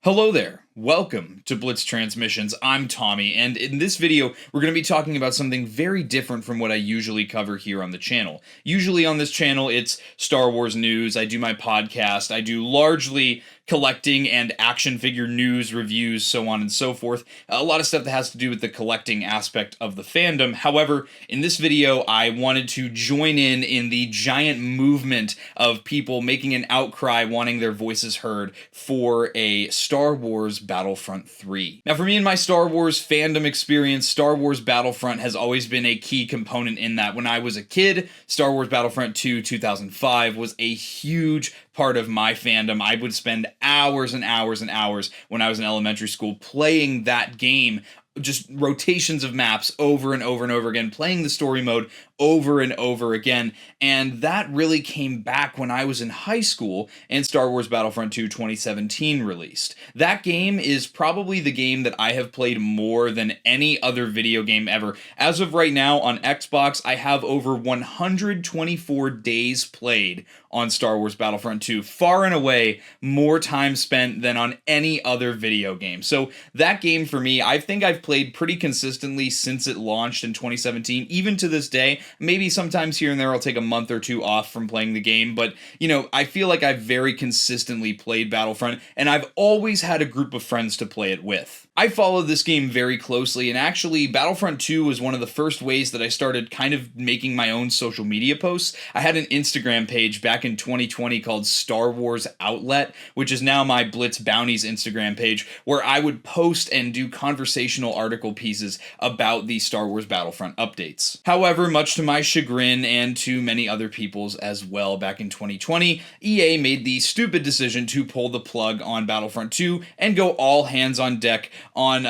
Hello there, welcome to Blitz Transmissions. I'm Tommy, and in this video, we're going to be talking about something very different from what I usually cover here on the channel. Usually on this channel, it's Star Wars news, I do my podcast, I do largely collecting and action figure news, reviews, so on and so forth. A lot of stuff that has to do with the collecting aspect of the fandom. However, in this video, I wanted to join in the giant movement of people making an outcry, wanting their voices heard for a Star Wars Battlefront 3. Now, for me and my Star Wars fandom experience, Star Wars Battlefront has always been a key component in that. When I was a kid, Star Wars Battlefront 2 2005 was a huge part of my fandom. I would spend hours and hours and hours when I was in elementary school playing that game, just rotations of maps over and over and over again, playing the story mode over and over again, and that really came back when I was in high school and Star Wars Battlefront 2 2017 released. That game is probably the game that I have played more than any other video game ever. As of right now on Xbox, I have over 124 days played on Star Wars Battlefront 2, far and away more time spent than on any other video game. So that game for me, I think I've played pretty consistently since it launched in 2017, even to this day. Maybe sometimes here and there I'll take a month or two off from playing the game, but you know, I feel like I've very consistently played Battlefront, and I've always had a group of friends to play it with. I followed this game very closely, and actually Battlefront 2 was one of the first ways that I started kind of making my own social media posts. I had an Instagram page back in 2020 called Star Wars Outlet, which is now my Blitz Bounties Instagram page, where I would post and do conversational article pieces about the Star Wars Battlefront updates. However, much to my chagrin and to many other people's as well, back in 2020, EA made the stupid decision to pull the plug on Battlefront 2 and go all hands on deck on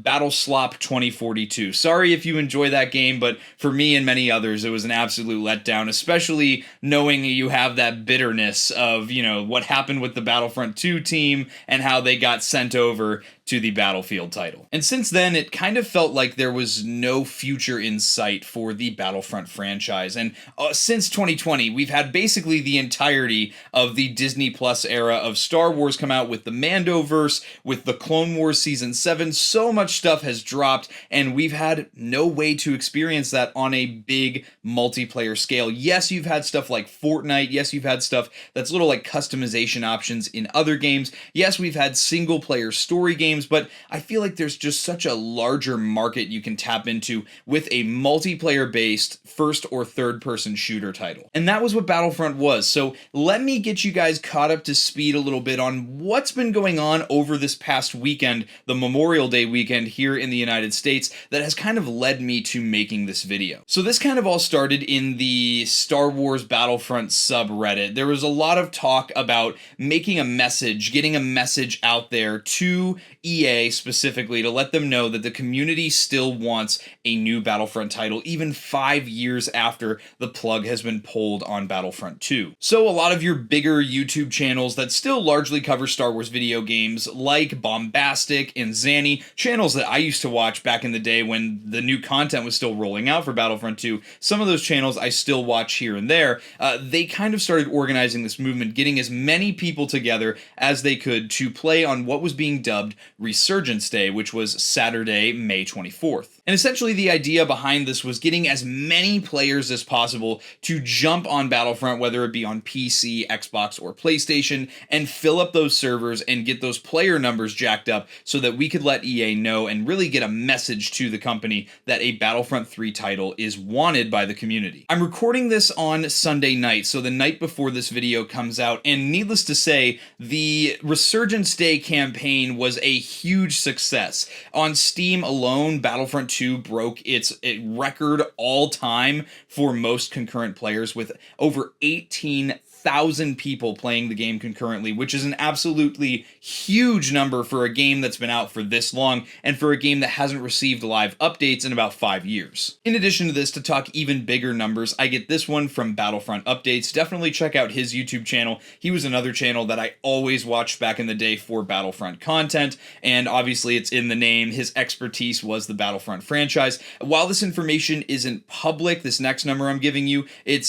Battle Slop 2042. Sorry if you enjoy that game, but for me and many others, it was an absolute letdown, especially knowing you have that bitterness of, you know, what happened with the Battlefront 2 team and how they got sent over to the Battlefield title. And since then, it kind of felt like there was no future in sight for the Battlefront franchise. And since 2020, we've had basically the entirety of the Disney Plus era of Star Wars come out with the Mandoverse, with the Clone Wars Season 7. So much stuff has dropped, and we've had no way to experience that on a big multiplayer scale. Yes, you've had stuff like Fortnite. Yes, you've had stuff that's little like customization options in other games. Yes, we've had single player story games, but I feel like there's just such a larger market you can tap into with a multiplayer-based first or third person shooter title. And that was what Battlefront was. So let me get you guys caught up to speed a little bit on what's been going on over this past weekend, the Memorial Day weekend here in the United States, that has kind of led me to making this video. So this kind of all started in the Star Wars Battlefront subreddit. There was a lot of talk about making a message, getting a message out there to EA specifically to let them know that the community still wants a new Battlefront title even 5 years after the plug has been pulled on Battlefront 2. So a lot of your bigger YouTube channels that still largely cover Star Wars video games, like Bombastic and Zanny, channels that I used to watch back in the day when the new content was still rolling out for Battlefront 2, some of those channels I still watch here and there, they kind of started organizing this movement, getting as many people together as they could to play on what was being dubbed Resurgence Day, which was Saturday, May 24th. And essentially the idea behind this was getting as many players as possible to jump on Battlefront, whether it be on PC, Xbox, or PlayStation, and fill up those servers and get those player numbers jacked up so that we could let EA know and really get a message to the company that a Battlefront 3 title is wanted by the community. I'm recording this on Sunday night, so the night before this video comes out, and needless to say, the Resurgence Day campaign was a huge success. On Steam alone, Battlefront 2 broke its record all time for most concurrent players with over 18,000 1,000 people playing the game concurrently, which is an absolutely huge number for a game that's been out for this long and for a game that hasn't received live updates in about 5 years. In addition to this, to talk even bigger numbers, I get this one from Battlefront Updates. Definitely check out his YouTube channel. He was another channel that I always watched back in the day for Battlefront content, and obviously it's in the name. His expertise was the Battlefront franchise. While this information isn't public, this next number I'm giving you, it's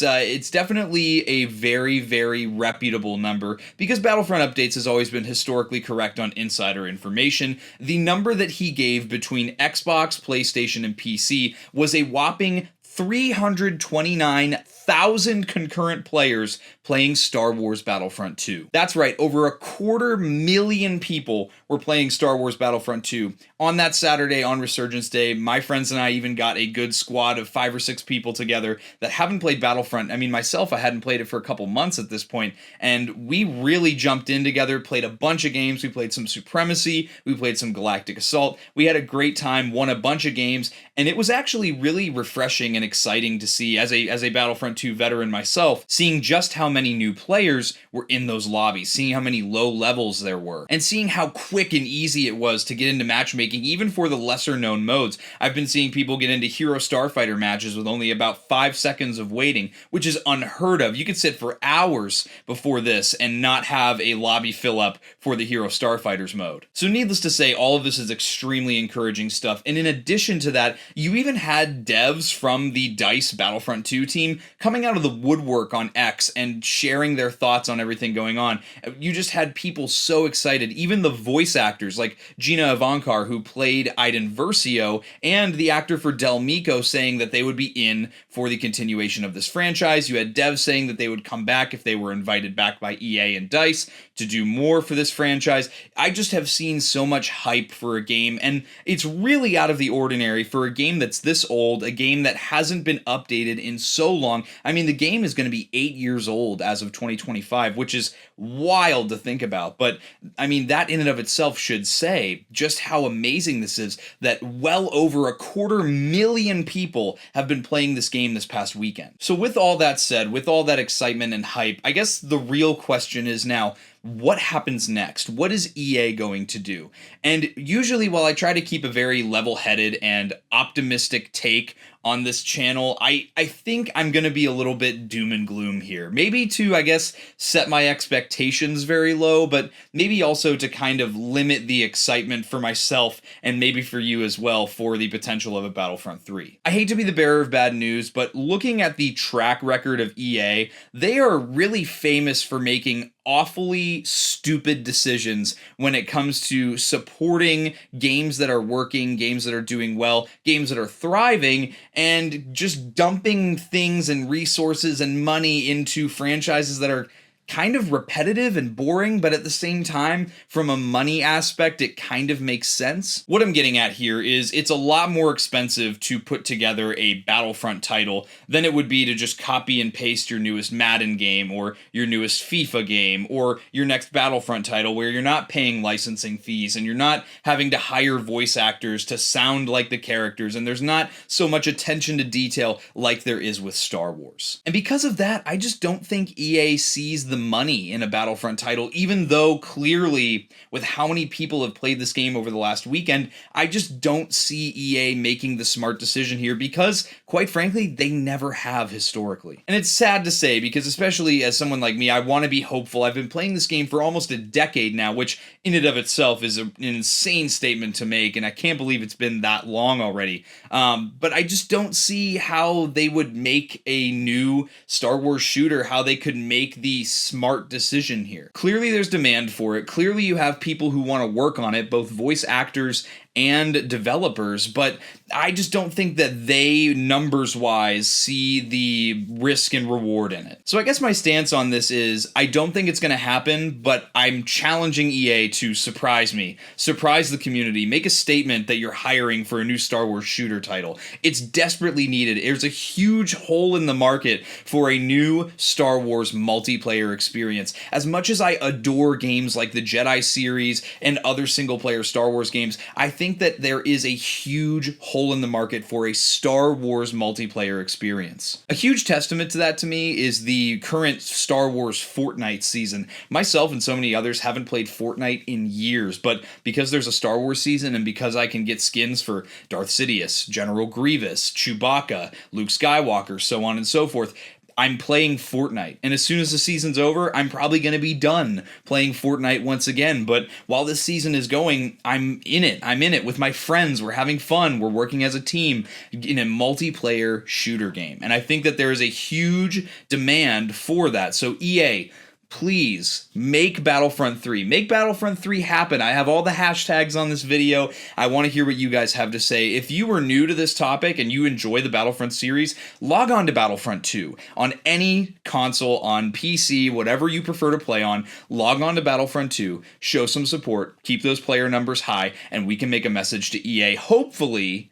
definitely a very, very reputable number because Battlefront Updates has always been historically correct on insider information. The number that he gave between Xbox, PlayStation, and PC was a whopping 329,000 concurrent players playing Star Wars Battlefront 2. That's right, over 250,000 people were playing Star Wars Battlefront 2. On that Saturday, on Resurgence Day, my friends and I even got a good squad of 5 or 6 people together that haven't played Battlefront. I mean, myself, I hadn't played it for a couple months at this point, and we really jumped in together, played a bunch of games. We played some Supremacy, we played some Galactic Assault. We had a great time, won a bunch of games, and it was actually really refreshing and exciting to see, as a Battlefront 2 veteran myself, seeing just how many new players were in those lobbies, seeing how many low levels there were, and seeing how quick and easy it was to get into matchmaking, even for the lesser known modes. I've been seeing people get into Hero Starfighter matches with only about 5 seconds of waiting, which is unheard of. You could sit for hours before this and not have a lobby fill up for the Hero Starfighters mode. So needless to say, all of this is extremely encouraging stuff, and in addition to that, you even had devs from the DICE Battlefront 2 team coming out of the woodwork on X and sharing their thoughts on everything going on. You just had people so excited, even the voice actors like Gina Ivankar, who played Iden Versio, and the actor for Del Meeko saying that they would be in for the continuation of this franchise. You had devs saying that they would come back if they were invited back by EA and DICE to do more for this franchise. I just have seen so much hype for a game, and it's really out of the ordinary for a game that's this old, a game that hasn't been updated in so long. I mean, the game is going to be 8 years old as of 2025, which is wild to think about. But I mean, that in and of itself should say just how amazing this is, that well over 250,000 people have been playing this game this past weekend. So with all that said, with all that excitement and hype, I guess the real question is now, what happens next? What is EA going to do? And usually, while I try to keep a very level-headed and optimistic take on this channel, I think I'm going to be a little bit doom and gloom here. Maybe to, I guess, set my expectations very low, but maybe also to kind of limit the excitement for myself and maybe for you as well for the potential of a Battlefront 3. I hate to be the bearer of bad news, but looking at the track record of EA, they are really famous for making awfully stupid decisions when it comes to supporting games that are working, games that are doing well, games that are thriving, and just dumping things and resources and money into franchises that are kind of repetitive and boring, but at the same time, from a money aspect, it kind of makes sense. What I'm getting at here is it's a lot more expensive to put together a Battlefront title than it would be to just copy and paste your newest Madden game or your newest FIFA game or your next Battlefront title, where you're not paying licensing fees and you're not having to hire voice actors to sound like the characters, and there's not so much attention to detail like there is with Star Wars. And because of that, I just don't think EA sees the money in a Battlefront title, even though clearly with how many people have played this game over the last weekend, I just don't see EA making the smart decision here because, quite frankly, they never have historically. And it's sad to say because, especially as someone like me, I want to be hopeful. I've been playing this game for almost a decade now, which in and of itself is an insane statement to make, and I can't believe it's been that long already. But I just don't see how they would make a new Star Wars shooter, how they could make the smart decision here. Clearly there's demand for it. Clearly you have people who want to work on it, both voice actors and developers, but I just don't think that they, numbers-wise, see the risk and reward in it. So I guess my stance on this is, I don't think it's going to happen, but I'm challenging EA to surprise me, surprise the community, make a statement that you're hiring for a new Star Wars shooter title. It's desperately needed. There's a huge hole in the market for a new Star Wars multiplayer experience. As much as I adore games like the Jedi series and other single-player Star Wars games, I think think that there is a huge hole in the market for a Star Wars multiplayer experience. A huge testament to that to me is the current Star Wars Fortnite season. Myself and so many others haven't played Fortnite in years, but because there's a Star Wars season and because I can get skins for Darth Sidious, General Grievous, Chewbacca, Luke Skywalker, so on and so forth, I'm playing Fortnite, and as soon as the season's over, I'm probably going to be done playing Fortnite once again, but while this season is going, I'm in it with my friends, we're having fun, we're working as a team in a multiplayer shooter game, and I think that there is a huge demand for that. So EA, please make Battlefront 3. Make Battlefront 3 happen. I have all the hashtags on this video. I want to hear what you guys have to say. If you are new to this topic and you enjoy the Battlefront series, log on to Battlefront 2 on any console, on PC, whatever you prefer to play on. Log on to Battlefront 2, show some support, keep those player numbers high, and we can make a message to EA, hopefully,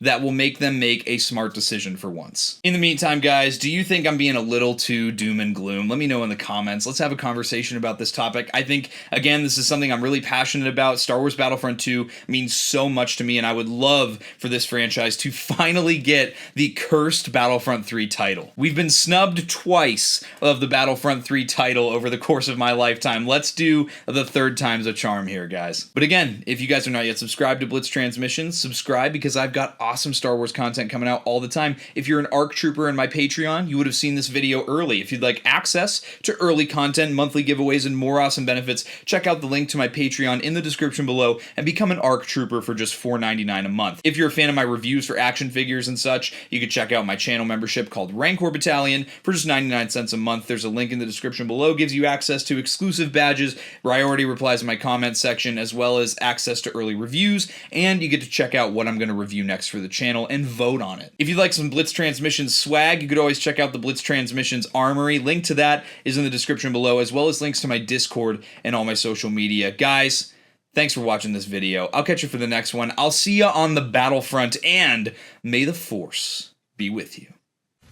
that will make them make a smart decision for once. In the meantime, guys, do you think I'm being a little too doom and gloom? Let me know in the comments. Let's have a conversation about this topic. I think, again, this is something I'm really passionate about. Star Wars Battlefront 2 means so much to me, and I would love for this franchise to finally get the cursed Battlefront 3 title. We've been snubbed twice of the Battlefront 3 title over the course of my lifetime. Let's do the third time's a charm here, guys. But again, if you guys are not yet subscribed to Blitz Transmissions, subscribe because I've got awesome Star Wars content coming out all the time. If you're an ARC Trooper in my Patreon, you would have seen this video early. If you'd like access to early content, monthly giveaways, and more awesome benefits, check out the link to my Patreon in the description below and become an ARC Trooper for just $4.99 a month. If you're a fan of my reviews for action figures and such, you could check out my channel membership called Rancor Battalion for just 99 cents a month. There's a link in the description below, gives you access to exclusive badges, priority replies in my comment section, as well as access to early reviews, and you get to check out what I'm going to review next for the channel and vote on it. If you'd like some Blitz Transmissions swag, you could always check out the Blitz Transmissions Armory. Link to that is in the description below, as well as links to my Discord and all my social media. Guys, thanks for watching this video. I'll catch you for the next one. I'll see you on the battlefront, and may the Force be with you.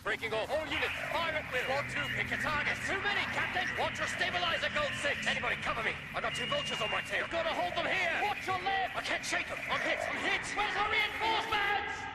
Breaking off. All units, fire at will. 1-2, pick a target. Too many, Captain. Watch your stabilizer, Gold 6. Anybody cover me. I got 2 vultures on my tail. Gotta hold them here. Watch your left. I can't shake them. I'm hit. Where's our reinforcements?